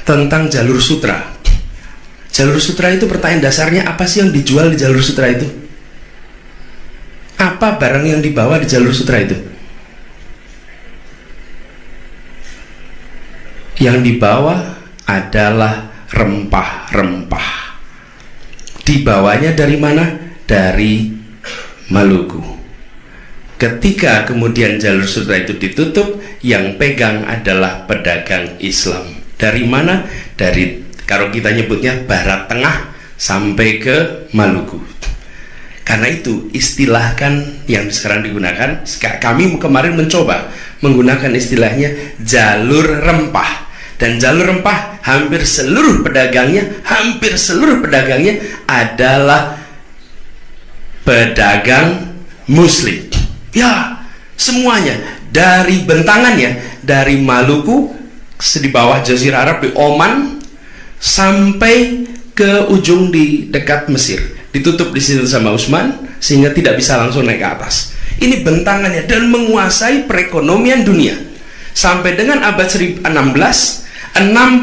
tentang jalur sutra. Jalur sutra itu pertanyaan dasarnya, apa sih yang dijual di jalur sutra itu? Apa barang yang dibawa di jalur sutra itu? Yang dibawa adalah rempah-rempah. Dibawanya dari mana? Dari Maluku. Ketika kemudian jalur sutra itu ditutup, yang pegang adalah pedagang Islam. Dari mana? Dari, kalau kita nyebutnya Barat Tengah sampai ke Maluku. Karena itu istilahkan yang sekarang digunakan, kami kemarin mencoba menggunakan istilahnya jalur rempah. Dan jalur rempah hampir seluruh pedagangnya adalah pedagang Muslim. Ya, semuanya, dari bentangannya, dari Maluku di bawah Jazirah Arab di Oman sampai ke ujung di dekat Mesir, ditutup di situ sama Utsman sehingga tidak bisa langsung naik ke atas. Ini bentangannya, dan menguasai perekonomian dunia sampai dengan abad 16. 60%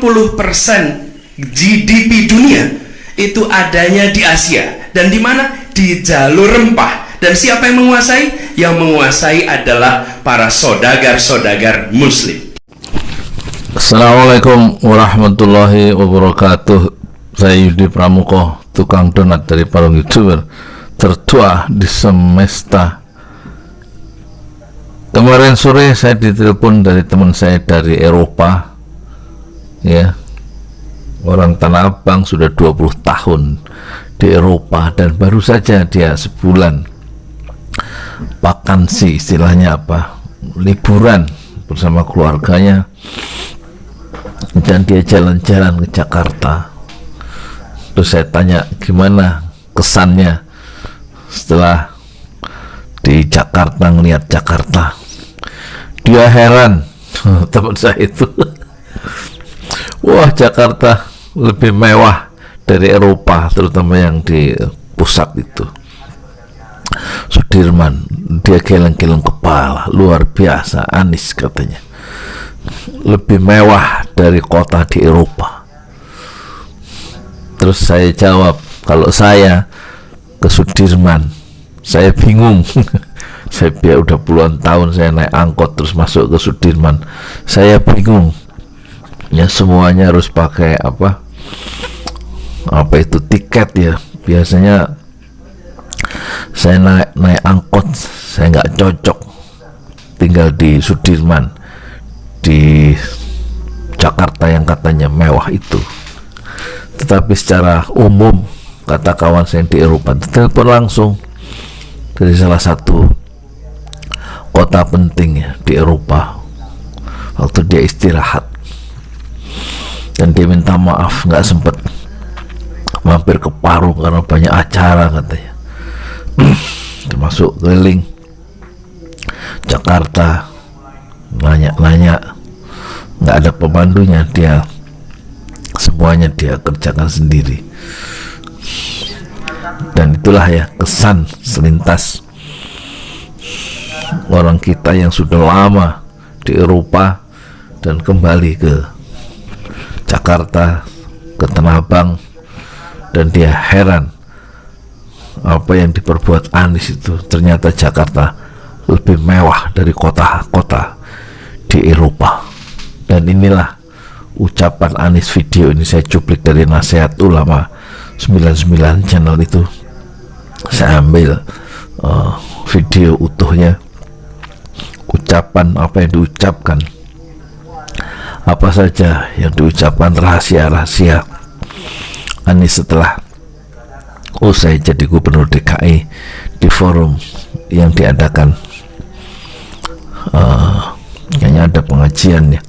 GDP dunia itu adanya di Asia. Dan di mana? Di jalur rempah. Dan siapa yang menguasai? Yang menguasai adalah para saudagar-saudagar Muslim. Assalamualaikum warahmatullahi wabarakatuh. Saya Yudi Pramuko, tukang donat dari Parung YouTuber tertua di semesta. Kemarin sore saya ditelepon dari teman saya dari Eropa, ya, orang Tanah Abang, sudah 20 tahun di Eropa, dan baru saja dia sebulan vakansi, istilahnya apa, liburan bersama keluarganya, dan dia jalan-jalan ke Jakarta. Terus saya tanya gimana kesannya setelah di Jakarta, ngelihat Jakarta. Dia heran, teman saya itu, wah, Jakarta lebih mewah dari Eropa, terutama yang di pusat itu. Sudirman, dia geleng-geleng kepala, luar biasa, Anies katanya lebih mewah dari kota di Eropa. Terus saya jawab, kalau saya ke Sudirman, saya bingung. Saya udah puluhan tahun saya naik angkot terus masuk ke Sudirman, saya bingung. Ya, semuanya harus pakai apa itu tiket ya. Biasanya saya naik angkot, saya nggak cocok tinggal di Sudirman, di Jakarta yang katanya mewah itu. Tetapi secara umum, kata kawan saya di Eropa, telepon langsung dari salah satu kota penting ya di Eropa, waktu dia istirahat, dan dia minta maaf nggak sempet mampir ke Parung karena banyak acara katanya. Termasuk keliling Jakarta, nanya-nanya, nggak ada pemandunya, dia semuanya dia kerjakan sendiri. Dan itulah ya kesan selintas orang kita yang sudah lama di Eropa dan kembali ke Jakarta, ke Tanah Abang, dan dia heran apa yang diperbuat Anies itu. Ternyata Jakarta lebih mewah dari kota-kota di Eropa. Dan inilah ucapan Anies, video ini saya cuplik dari Nasihat Ulama 99 channel itu. Saya ambil video utuhnya, ucapan apa yang diucapkan, apa saja yang diucapkan, rahasia-rahasia Anies setelah usai jadi gubernur DKI di forum yang diadakan, kayaknya ada pengajiannya,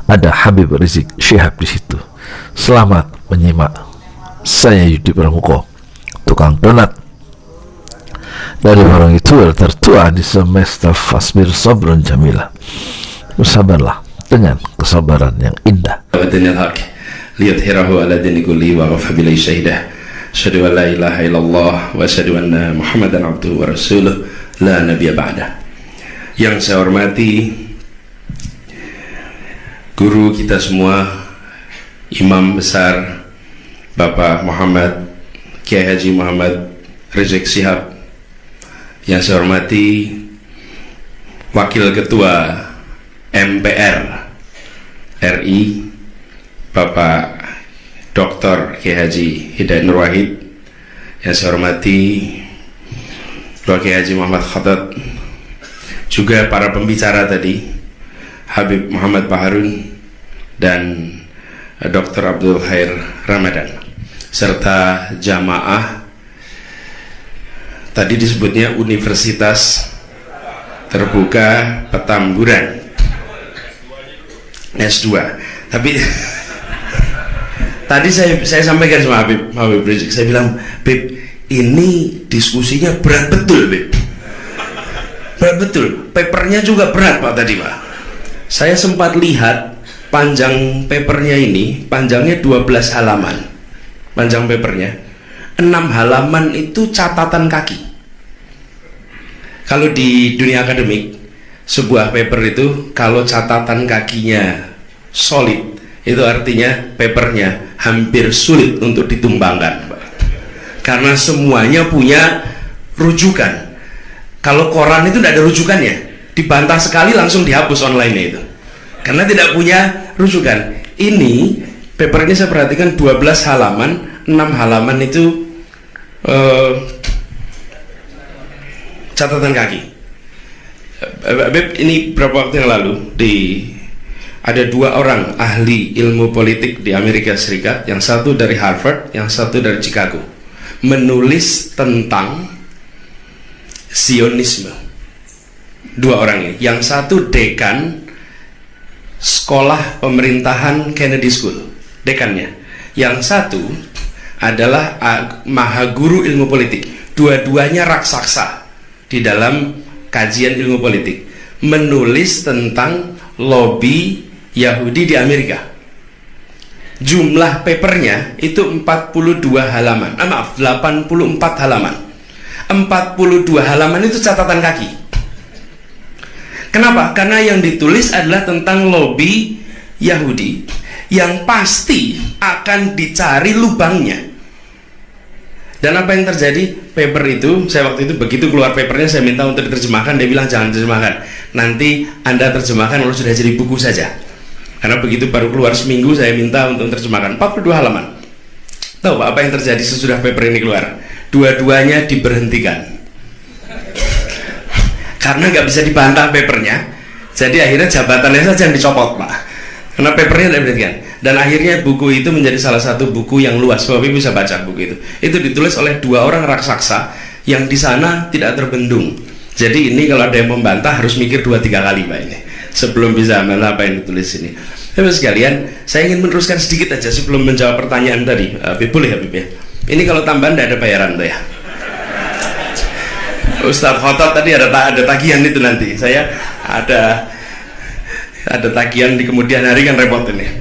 ada Habib Rizik Syihab di situ. Selamat menyimak. Saya Yudi Pramuko, tukang donat dari orang YouTuber tertua di semesta. Fasbir sabran jamila, bersabarlah dengan kesabaran yang indah. Liyudhhirahu ala dini kulli wa kafa billahi syahidah. Asyhadu an la ilaha illallah wa asyhadu anna Muhammadan abduhu wa rasuluh la nabiyya ba'dah. Yang saya hormati guru kita semua, Imam besar Bapak Muhammad Kiai Haji Muhammad Rizik Syihab, yang saya hormati Wakil Ketua MPR RI Bapak Dr. Kiai Haji Hidayat Nur Wahid, yang saya hormati Kiai Haji Muhammad Khadat, juga para pembicara tadi Habib Muhammad Baharun dan Dr. Abdul Khair Ramadan, serta jamaah tadi disebutnya Universitas Terbuka Petamburan S2. Tapi tadi saya sampaikan sama Habib Rizik, saya bilang, Bib, ini diskusinya berat betul, Bib, berat betul, papernya juga berat Pak tadi Pak. Saya sempat lihat panjang papernya ini, panjangnya 12 halaman panjang papernya, 6 halaman itu catatan kaki. Kalau di dunia akademik, sebuah paper itu kalau catatan kakinya solid, itu artinya papernya hampir sulit untuk ditumbangkan, karena semuanya punya rujukan. Kalau koran itu tidak ada rujukannya, dibantah sekali langsung dihapus online itu, karena tidak punya rujukan. Ini paper ini saya perhatikan 12 halaman, 6 halaman itu catatan kaki. Beb, ini berapa waktu yang lalu ada 2 orang ahli ilmu politik di Amerika Serikat, yang satu dari Harvard, yang satu dari Chicago, menulis tentang Zionisme. 2 orang ini, yang satu dekan sekolah pemerintahan Kennedy School, dekannya, yang satu adalah mahaguru ilmu politik. Dua-duanya raksasa di dalam kajian ilmu politik, menulis tentang lobby Yahudi di Amerika. Jumlah papernya itu 42 halaman, 84 halaman. 42 halaman itu catatan kaki. Kenapa? Karena yang ditulis adalah tentang lobby Yahudi yang pasti akan dicari lubangnya. Dan apa yang terjadi? Paper itu, saya waktu itu begitu keluar papernya, saya minta untuk diterjemahkan. Dia bilang jangan terjemahkan, nanti Anda terjemahkan kalau sudah jadi buku saja. Karena begitu baru keluar seminggu, saya minta untuk terjemahkan 42 halaman. Tahu Pak apa yang terjadi sesudah paper ini keluar? Dua-duanya diberhentikan karena nggak bisa dibantah papernya. Jadi akhirnya jabatannya saja yang dicopot Pak, karena papernya tidak diberhentikan. Dan akhirnya buku itu menjadi salah satu buku yang luas. Bapak Ibu bisa baca buku itu. Itu ditulis oleh 2 orang raksasa yang di sana tidak terbendung. Jadi ini kalau ada yang membantah harus mikir 2-3 kali Pak ini sebelum bisa membantah apa yang ditulis ini. Bapak sekalian, saya ingin meneruskan sedikit aja sebelum menjawab pertanyaan tadi. Habib, boleh Habib ya? Ini kalau tambahan tidak ada bayaran tuh ya. Ustadz Khotot tadi ada tagihan itu nanti. Saya ada tagihan di kemudian hari, kan repot ini.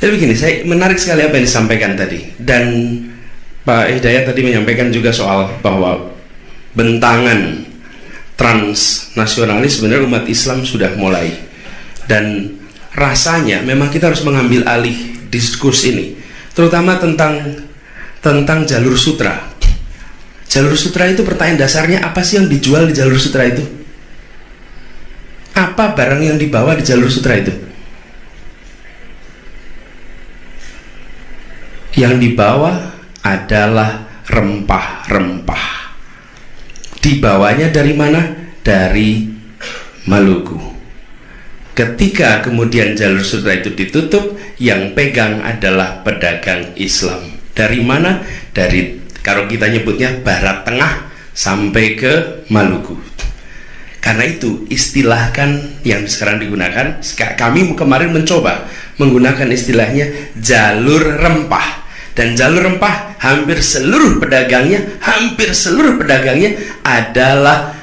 Jadi begini, saya menarik sekali apa yang disampaikan tadi, dan Pak Hidayat tadi menyampaikan juga soal bahwa bentangan transnasionalis sebenarnya umat Islam sudah mulai, dan rasanya memang kita harus mengambil alih diskurs ini, terutama tentang jalur sutra. Jalur sutra itu, pertanyaan dasarnya, apa sih yang dijual di jalur sutra itu? Apa barang yang dibawa di jalur sutra itu? Yang dibawa adalah rempah-rempah. Dibawanya dari mana? Dari Maluku. Ketika kemudian jalur sutra itu ditutup, yang pegang adalah pedagang Islam. Dari mana? Dari, kalau kita nyebutnya Barat Tengah sampai ke Maluku. Karena itu istilahkan yang sekarang digunakan, kami kemarin mencoba menggunakan istilahnya jalur rempah. Dan jalur rempah hampir seluruh pedagangnya adalah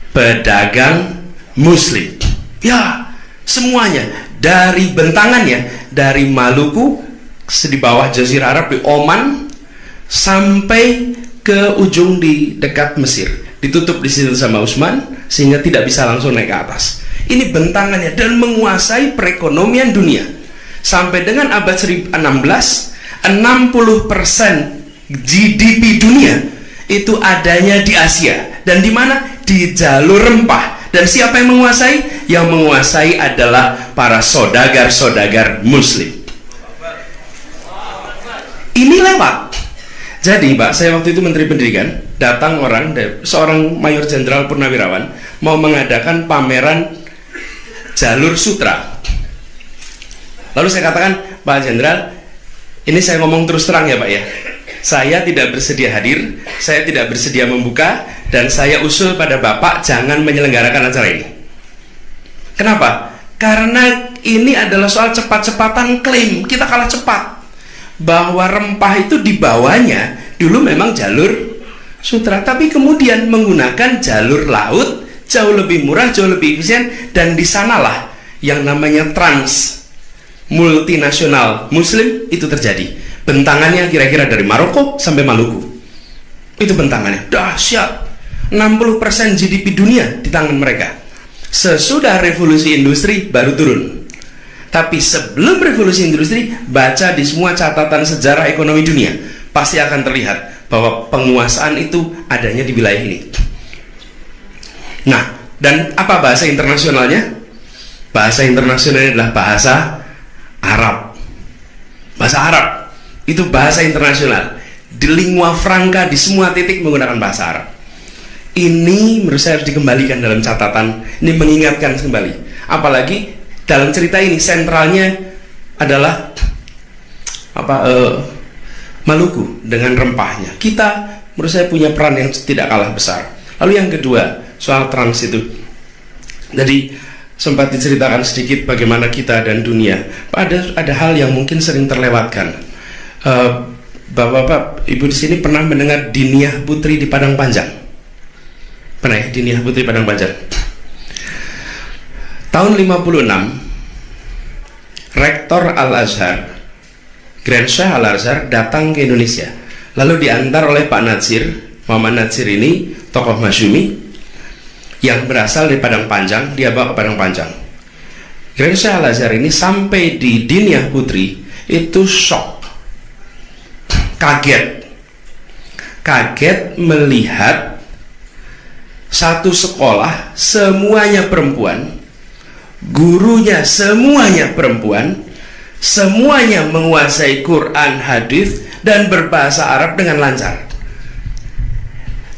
pedagang Muslim. Ya, semuanya, dari bentangannya, dari Maluku di bawah Jazirah Arab di Oman sampai ke ujung di dekat Mesir, ditutup di situ sama Utsman sehingga tidak bisa langsung naik ke atas. Ini bentangannya, dan menguasai perekonomian dunia. Sampai dengan abad 16, 60% GDP dunia itu adanya di Asia. Dan di mana? Di jalur rempah. Dan siapa yang menguasai? Yang menguasai adalah para saudagar-saudagar muslim. Ini lewat. Jadi Pak, saya waktu itu Menteri Pendidikan, datang seorang Mayor Jenderal Purnawirawan mau mengadakan pameran jalur sutra. Lalu saya katakan, Pak Jenderal, ini saya ngomong terus terang ya Pak ya, saya tidak bersedia hadir, saya tidak bersedia membuka, dan saya usul pada Bapak jangan menyelenggarakan acara ini. Kenapa? Karena ini adalah soal cepat-cepatan klaim, kita kalah cepat. Bahwa rempah itu dibawanya dulu memang jalur sutra, tapi kemudian menggunakan jalur laut, jauh lebih murah, jauh lebih efisien, dan di sanalah yang namanya trans multinasional muslim itu terjadi. Bentangannya kira-kira dari Maroko sampai Maluku. Itu bentangannya dahsyat. 60% GDP dunia di tangan mereka. Sesudah revolusi industri baru turun. Tapi sebelum revolusi industri, baca di semua catatan sejarah ekonomi dunia, pasti akan terlihat bahwa penguasaan itu adanya di wilayah ini. Nah, dan apa bahasa internasionalnya? Bahasa internasionalnya adalah bahasa Arab. Bahasa Arab itu bahasa internasional. Di lingua franca di semua titik menggunakan bahasa Arab. Ini menurut saya harus dikembalikan dalam catatan. Ini mengingatkan kembali. Apalagi dalam cerita ini sentralnya adalah Maluku dengan rempahnya. Kita menurut saya punya peran yang tidak kalah besar. Lalu yang kedua, soal trans itu. Jadi sempat diceritakan sedikit bagaimana kita dan dunia. Ada hal yang mungkin sering terlewatkan. Bapak-bapak, Ibu di sini pernah mendengar Diniyah Putri di Padang Panjang? Pernah ya, Diniyah Putri Padang Panjang? Tahun 56, Rektor Al-Azhar, Grand Syekh Al-Azhar datang ke Indonesia. Lalu diantar oleh Pak Natsir, Muhammad Natsir ini, tokoh Masyumi, yang berasal dari Padang Panjang, dia bawa ke Padang Panjang. Grand Syekh Al-Azhar ini sampai di Diniyah Putri, itu shock. Kaget melihat satu sekolah semuanya perempuan, gurunya semuanya perempuan, semuanya menguasai Quran, hadis, dan berbahasa Arab dengan lancar.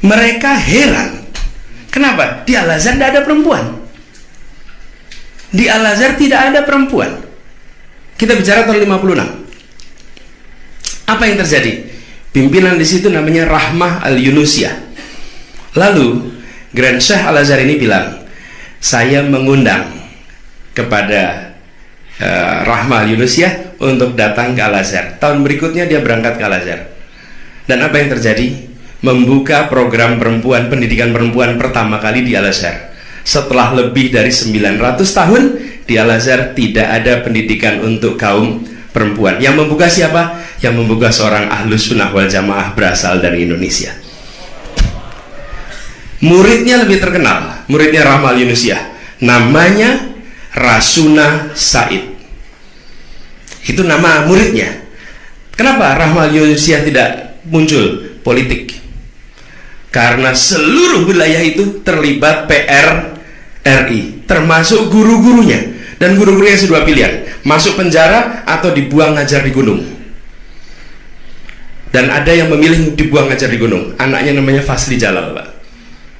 Mereka heran, kenapa? Di Al-Azhar tidak ada perempuan. Di Al-Azhar tidak ada perempuan. Kita bicara tahun 56. Apa yang terjadi? Pimpinan di situ namanya Rahmah Al-Yunusiyah. Lalu Grand Syekh Al-Azhar ini bilang, saya mengundang kepada Rahmah Al-Yunusiyah untuk datang ke Al-Azhar. Tahun berikutnya dia berangkat ke Al-Azhar. Dan apa yang terjadi? Membuka program perempuan, pendidikan perempuan pertama kali di Al-Azhar. Setelah lebih dari 900 tahun di Al-Azhar tidak ada pendidikan untuk kaum perempuan. Yang membuka siapa? Yang membuka seorang Ahlus Sunnah wal Jamaah berasal dari Indonesia. Muridnya lebih terkenal, muridnya Rahmah Al-Yunusiyah, namanya Rasuna Said. Itu nama muridnya. Kenapa Rahmah Al-Yunusiyah tidak muncul? Politik. Karena seluruh wilayah itu terlibat PRRI, termasuk guru-gurunya. Dan guru-gurunya dua pilihan, masuk penjara atau dibuang ngajar di gunung. Dan ada yang memilih dibuang ngajar di gunung. Anaknya namanya Fasli Jalal, Pak.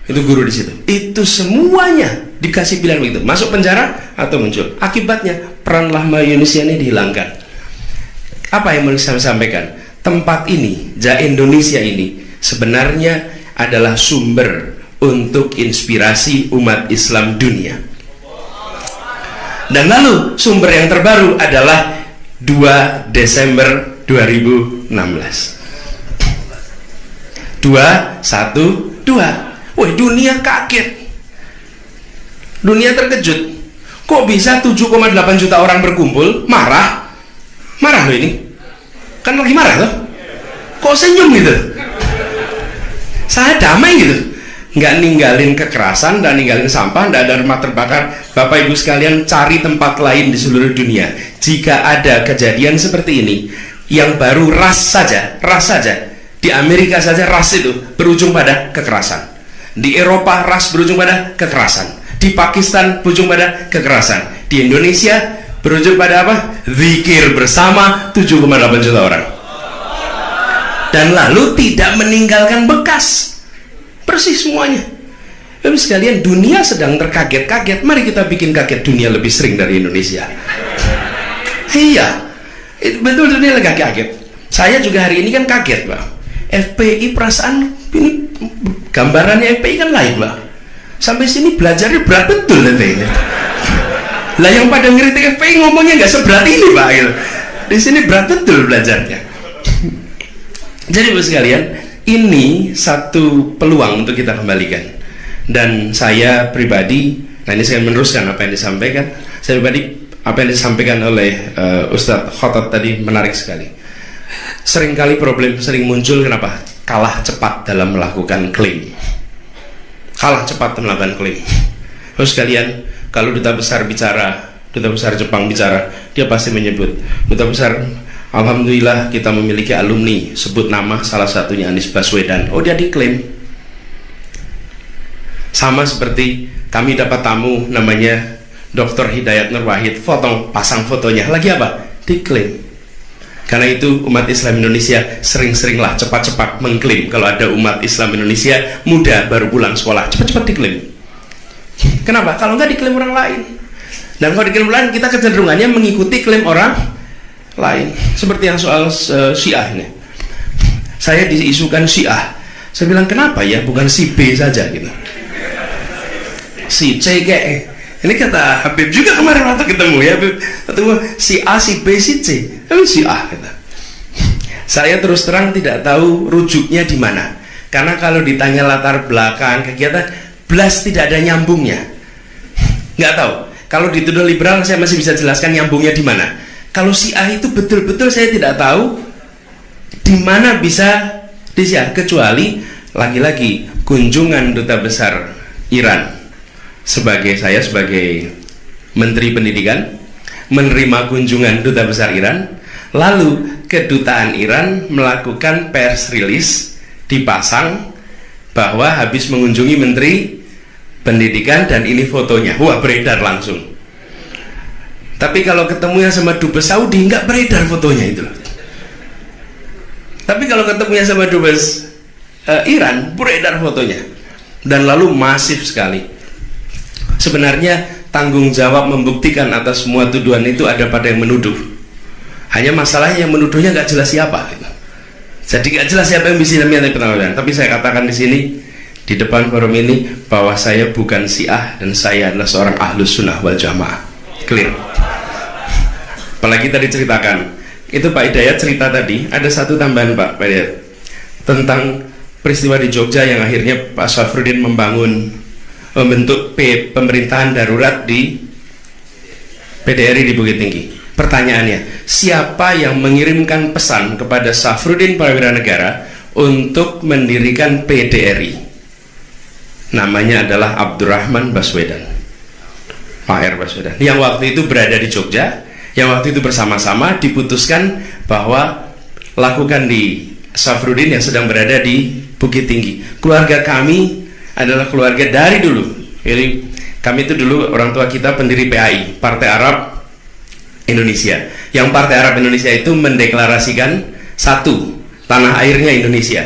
Itu guru di situ. Itu semuanya dikasih pilihan begitu, masuk penjara atau muncul. Akibatnya peran Rahmah Yunusiyah ini dihilangkan. Apa yang mau saya sampaikan? Tempat ini, Indonesia ini sebenarnya adalah sumber untuk inspirasi umat Islam dunia. Dan lalu sumber yang terbaru adalah 2 Desember 2016. 212. Woi, dunia kaget. Dunia terkejut. Kok bisa 7,8 juta orang berkumpul? Marah loh ini. Kan lagi marah loh. Kok senyum gitu? Saya damai gitu. nggak ninggalin kekerasan, nggak ninggalin sampah, nggak ada rumah terbakar. Bapak Ibu sekalian, cari tempat lain di seluruh dunia. Jika ada kejadian seperti ini, yang baru ras saja, di Amerika saja ras itu berujung pada kekerasan. Di Eropa ras berujung pada kekerasan. Di Pakistan berujung pada kekerasan. Di Indonesia berujung pada apa? Zikir bersama 7,8 juta orang. Dan lalu tidak meninggalkan bekas. Persis semuanya. Bapak sekalian, dunia sedang terkaget-kaget. Mari kita bikin kaget dunia lebih sering dari Indonesia. Iya, betul, dunia lagi kaget. Saya juga hari ini kan kaget, Pak. FPI perasaan ini gambarannya FPI kan lain, Pak. Sampai sini belajarnya berat betul FPI. Lah yang pada ngeritik FPI ngomongnya nggak seberat ini, Pak. Gitu. Di sini berat betul belajarnya. Jadi Bapak sekalian, ini satu peluang untuk kita kembalikan. Dan saya pribadi, nah ini saya meneruskan apa yang disampaikan. Saya pribadi, apa yang disampaikan oleh Ustadz Khotot tadi menarik sekali. Seringkali problem sering muncul, kenapa? Kalah cepat dalam melakukan klaim. Kalah cepat melakukan klaim. Terus sekalian, kalau duta besar bicara, duta besar Jepang bicara, dia pasti menyebut duta besar, alhamdulillah kita memiliki alumni, sebut nama salah satunya Anies Baswedan. Oh, dia diklaim. Sama seperti kami dapat tamu namanya Dr. Hidayat Nur Wahid, pasang fotonya, lagi apa? Diklaim. Karena itu umat Islam Indonesia sering-seringlah cepat-cepat mengklaim. Kalau ada umat Islam Indonesia muda baru pulang sekolah, cepat-cepat diklaim. Kenapa? Kalau nggak diklaim orang lain. Dan kalau diklaim orang lain, kita kecenderungannya mengikuti klaim orang lain. Seperti yang soal Syiah ini. Saya diisukan Syiah. Saya bilang, kenapa ya bukan si B saja gitu. Si C kayak ini kata Habib juga kemarin waktu ketemu ya, Habib ketemu si A, si B, si C, tapi si A kata. Saya terus terang tidak tahu rujuknya di mana, karena kalau ditanya latar belakang kegiatan, belas tidak ada nyambungnya. Nggak tahu. Kalau dituduh liberal saya masih bisa jelaskan nyambungnya di mana. Kalau si A itu betul-betul saya tidak tahu di mana bisa disiar, kecuali lagi-lagi kunjungan duta besar Iran. Saya sebagai Menteri Pendidikan menerima kunjungan duta besar Iran, lalu kedutaan Iran melakukan pers release, dipasang bahwa habis mengunjungi Menteri Pendidikan dan ini fotonya. Wah, beredar langsung. Tapi kalau ketemunya sama dubes Saudi nggak beredar fotonya itu. Tapi kalau ketemunya sama dubes Iran beredar fotonya, dan lalu masif sekali. Sebenarnya tanggung jawab membuktikan atas semua tuduhan itu ada pada yang menuduh. Hanya masalahnya yang menuduhnya nggak jelas siapa gitu. Jadi nggak jelas siapa yang bisa minta penangguhan. Tapi saya katakan di sini di depan forum ini bahwa saya bukan Syiah dan saya adalah seorang Ahlus Sunnah wal Jamaah. Clear. Apalagi tadi ceritakan itu Pak Hidayat cerita tadi, ada satu tambahan Pak Hidayat tentang peristiwa di Jogja yang akhirnya Pak Syafruddin membentuk pemerintahan darurat di PDRI di Bukit Tinggi. Pertanyaannya, siapa yang mengirimkan pesan kepada Syafruddin Prawira Negara untuk mendirikan PDRI? Namanya adalah Abdurrahman Baswedan, Pak R. Baswedan, yang waktu itu berada di Jogja, yang waktu itu bersama-sama diputuskan bahwa lakukan di Syafruddin yang sedang berada di Bukit Tinggi. Keluarga kami adalah keluarga dari dulu. Jadi kami itu dulu orang tua kita pendiri PAI, Partai Arab Indonesia. Yang Partai Arab Indonesia itu mendeklarasikan satu, tanah airnya Indonesia,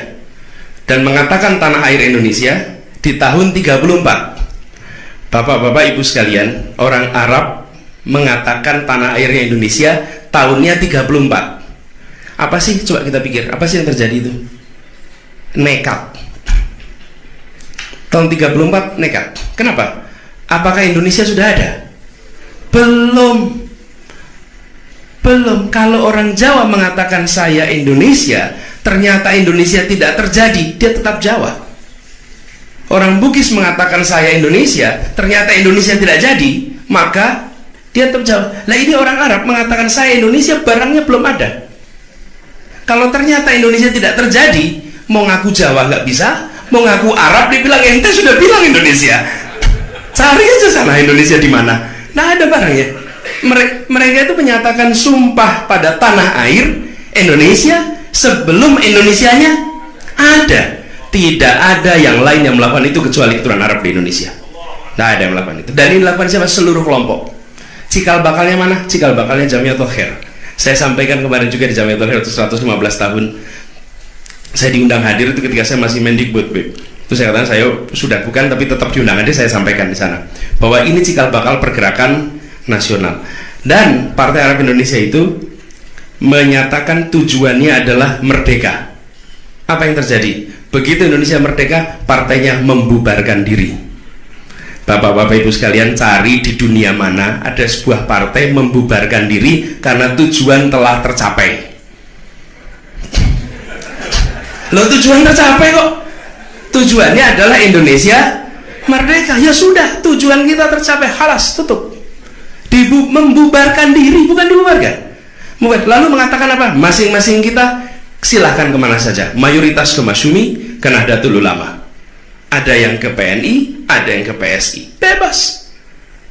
dan mengatakan tanah air Indonesia di tahun 34. Bapak-bapak ibu sekalian, orang Arab mengatakan tanah airnya Indonesia tahunnya 34. Apa sih, coba kita pikir, apa sih yang terjadi itu? Nekat. Tahun 34 nekat. Kenapa? Apakah Indonesia sudah ada? Belum. Kalau orang Jawa mengatakan saya Indonesia, ternyata Indonesia tidak terjadi, dia tetap Jawa. Orang Bugis mengatakan saya Indonesia, ternyata Indonesia tidak jadi, maka dia tetap Jawa. Nah ini orang Arab mengatakan saya Indonesia, barangnya belum ada. Kalau ternyata Indonesia tidak terjadi, mau ngaku Jawa nggak bisa, Mau ngaku Arab dibilang ente sudah bilang Indonesia. Cari aja sana Indonesia di mana. Nah ada barangnya. Mereka itu menyatakan sumpah pada tanah air Indonesia sebelum Indonesianya ada. Tidak ada yang lain yang melakukan itu kecuali keturunan Arab di Indonesia. Tidak ada yang melakukan itu. Dan ini dilakukan siapa? Seluruh kelompok. Cikal bakalnya mana? Cikal bakalnya Jamiatul Khair. Saya sampaikan kemarin juga di Jamiatul Khair 115 tahun. Saya diundang hadir itu ketika saya masih Mendikbud. Itu saya katakan saya sudah bukan, tapi tetap diundang hadir. Saya sampaikan di sana bahwa ini cikal bakal pergerakan nasional. Dan Partai Arab Indonesia itu menyatakan tujuannya adalah merdeka. Apa yang terjadi? Begitu Indonesia merdeka, partainya membubarkan diri. Bapak-bapak ibu sekalian, cari di dunia mana ada sebuah partai membubarkan diri karena tujuan telah tercapai. Loh, tujuan tercapai kok. Tujuannya adalah Indonesia merdeka. Ya sudah, tujuan kita tercapai, halas, tutup. Membubarkan diri, bukan dibubarkan. Lalu mengatakan apa? Masing-masing kita silahkan kemana saja. Mayoritas ke Masyumi, ke Nahdlatul Ulama. Ada yang ke PNI, ada yang ke PSI, bebas.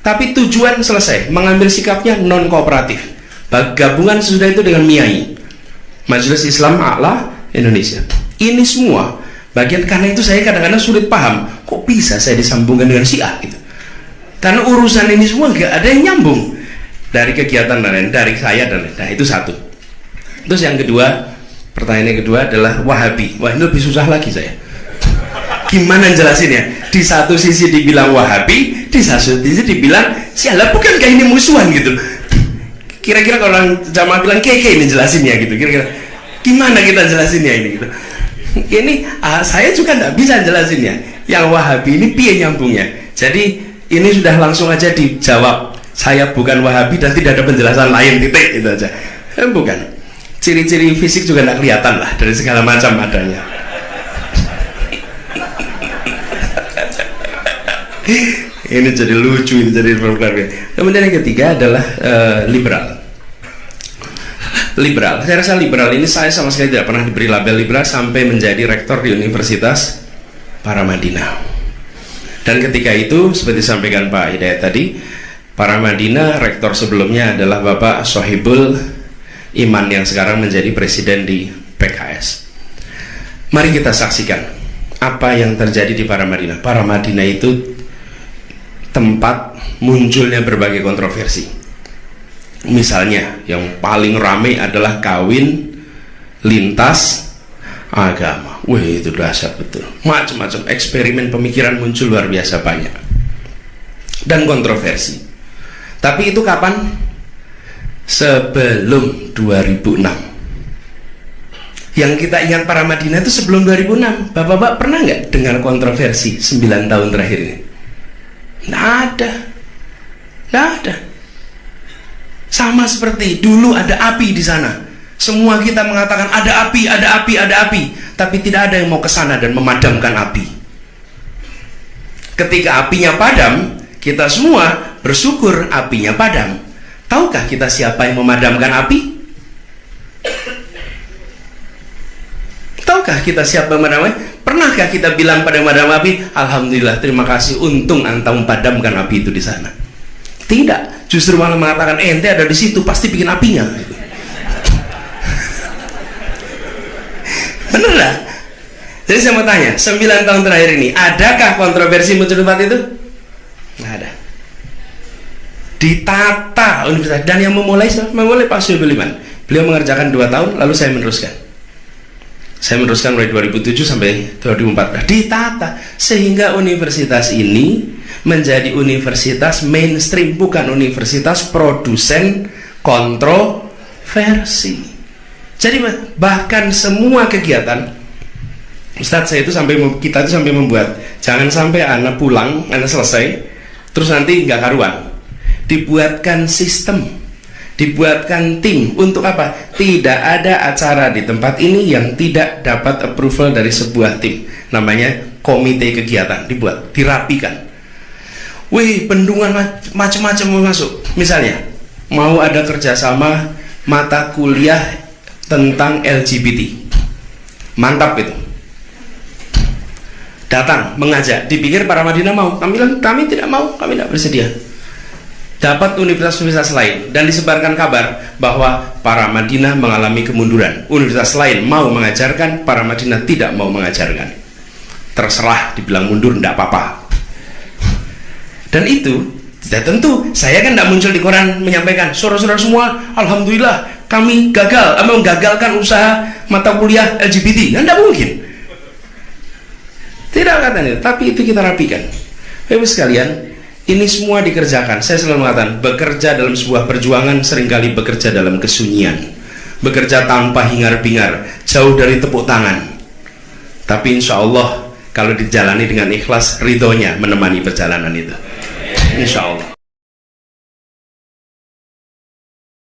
Tapi tujuan selesai, mengambil sikapnya non kooperatif. Gabungan sudah itu dengan MIAI, Majelis Islam A'la Indonesia. Ini semua bagian, karena itu saya kadang-kadang sulit paham, kok bisa saya disambungkan dengan Syiah gitu. Karena urusan ini semua nggak ada yang nyambung dari kegiatan dan lain, dari saya dan lain. Nah itu satu. Terus yang kedua, pertanyaan yang kedua adalah Wahabi. Wah ini lebih susah lagi saya. Gimana jelasinnya? Di satu sisi dibilang Wahabi, di satu sisi dibilang Syiah. Bukankah ini musuhan gitu? Kira-kira kalau orang jamaah bilang keke ini jelasinnya gitu. Kira-kira gimana kita jelasinnya ini gitu? Ini saya juga nggak bisa jelasinnya. Yang Wahabi ini piye nyambungnya? Jadi ini sudah langsung aja dijawab. Saya bukan Wahabi dan tidak ada penjelasan lain, titik itu aja. Bukan. Ciri-ciri fisik juga nggak kelihatan lah dari segala macam adanya. Ini jadi lucu, ini jadi problem. Kemudian yang ketiga adalah liberal. Liberal, saya rasa liberal ini saya sama sekali tidak pernah diberi label liberal sampai menjadi rektor di Universitas Paramadina. Dan ketika itu seperti disampaikan Pak Hidayat tadi, Paramadina rektor sebelumnya adalah Bapak Sohibul Iman yang sekarang menjadi presiden di PKS. Mari kita saksikan apa yang terjadi di Paramadina. Paramadina itu tempat munculnya berbagai kontroversi. Misalnya yang paling ramai adalah kawin lintas agama. Wih itu dahsyat betul. Macam-macam eksperimen pemikiran muncul luar biasa banyak dan kontroversi. Tapi itu kapan? Sebelum 2006. Yang kita ingat Paramadina itu sebelum 2006. Bapak-bapak pernah nggak dengar kontroversi 9 tahun terakhir ini? Nggak ada. Nggak ada. Sama seperti dulu ada api di sana. Semua kita mengatakan ada api, ada api, ada api. Tapi tidak ada yang mau ke sana dan memadamkan api. Ketika apinya padam, kita semua bersyukur apinya padam. Tahukah kita siapa yang memadamkan api? Tahukah kita siapa yang memadamkan? Pernahkah kita bilang pada memadam api, alhamdulillah, terima kasih, untung anta memadamkan api itu di sana? Tidak, justru malah mengatakan ente ada di situ pasti bikin apinya. Bener lah. Jadi saya mau tanya, 9 tahun terakhir ini adakah kontroversi muncul di tempat itu? Nggak ada. Ditata universitas, dan yang memulai Pak Sohibul Iman. Beliau mengerjakan 2 tahun, lalu saya meneruskan. Saya meneruskan mulai 2007 sampai 2014. Ditata sehingga universitas ini menjadi universitas mainstream, bukan universitas produsen kontroversi. Jadi bahkan semua kegiatan Ustadz saya itu kita itu sampai membuat, jangan sampai anak pulang, anak selesai terus nanti nggak karuan. Dibuatkan sistem, dibuatkan tim. Untuk apa? Tidak ada acara di tempat ini yang tidak dapat approval dari sebuah tim, namanya komite kegiatan. Dibuat, dirapikan. Wih, bendungan macam-macam mau masuk. Misalnya mau ada kerjasama mata kuliah tentang LGBT, mantap itu. datang mengajak, dipikir para Madinah mau, kami bilang kami tidak mau, kami tidak bersedia. Dapat universitas-universitas lain dan disebarkan kabar bahwa para Madinah mengalami kemunduran, universitas lain mau mengajarkan, para Madinah tidak mau mengajarkan. Terserah, dibilang mundur tidak apa-apa. Dan itu ya tentu saya kan tidak muncul di koran menyampaikan, saudara-saudara semua, alhamdulillah kami gagal menggagalkan usaha mata kuliah LGBT. Kan tidak mungkin. Tidak katanya, tapi itu kita rapikan. Bapak sekalian, ini semua dikerjakan. Saya selalu mengatakan, bekerja dalam sebuah perjuangan seringkali bekerja dalam kesunyian, bekerja tanpa hingar-bingar, jauh dari tepuk tangan. Tapi insya Allah kalau dijalani dengan ikhlas, ridhonya menemani perjalanan itu. Insya Allah.